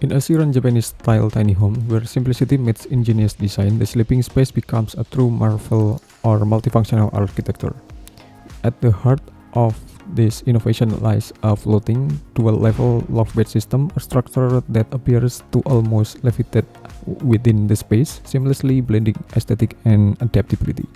In a serene Japanese-style tiny home where simplicity meets ingenious design, the sleeping space becomes a true marvel or multifunctional architecture. At the heart of this innovation lies a floating dual-level loft bed system, a structure that appears to almost levitate within the space, seamlessly blending aesthetic and adaptability.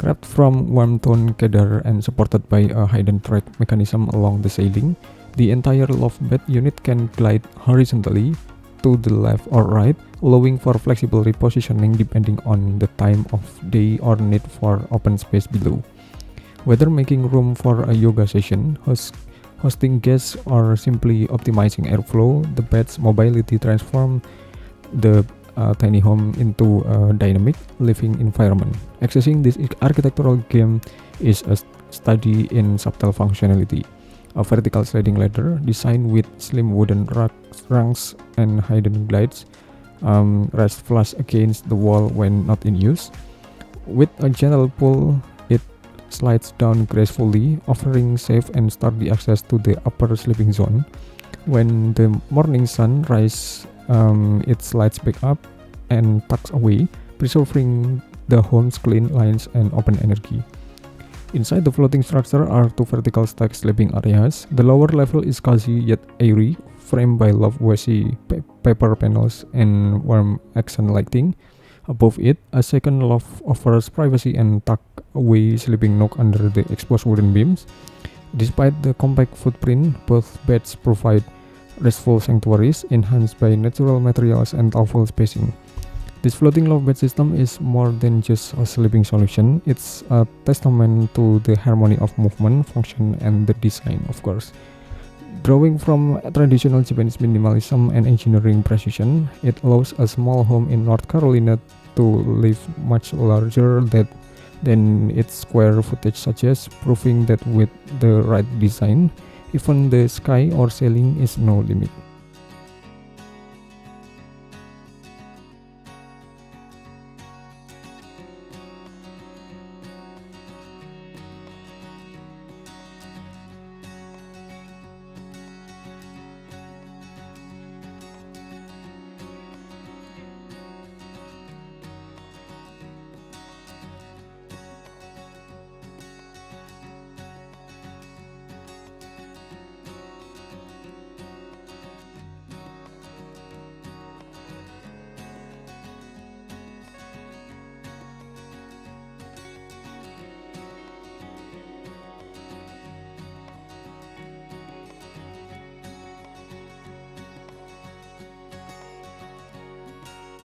Crafted from warm-tone cedar and supported by a hidden track mechanism along the ceiling, the entire loft bed unit can glide horizontally to the left or right, allowing for flexible repositioning depending on the time of day or need for open space below. Whether making room for a yoga session, hosting guests, or simply optimizing airflow, the bed's mobility transforms the tiny home into a dynamic living environment. Accessing this architectural gem is a study in subtle functionality. A vertical sliding ladder designed with slim wooden rungs and hidden glides rests flush against the wall when not in use. With a gentle pull, it slides down gracefully, offering safe and sturdy access to the upper sleeping zone. When the morning sun rises, it slides back up and tucks away, preserving the home's clean lines and open energy. Inside the floating structure are two vertical stacked sleeping areas. The lower level is cozy yet airy, framed by loft-washi paper panels and warm accent lighting. Above it, a second loft offers privacy and tucked-away sleeping nook under the exposed wooden beams. Despite the compact footprint, both beds provide restful sanctuaries enhanced by natural materials and thoughtful spacing. This floating loft bed system is more than just a sleeping solution. It's a testament to the harmony of movement, function, and the design, of course. Drawing from traditional Japanese minimalism and engineering precision, it allows a small home in North Carolina to live much larger than its square footage suggests, proving that with the right design, even the sky or ceiling is no limit.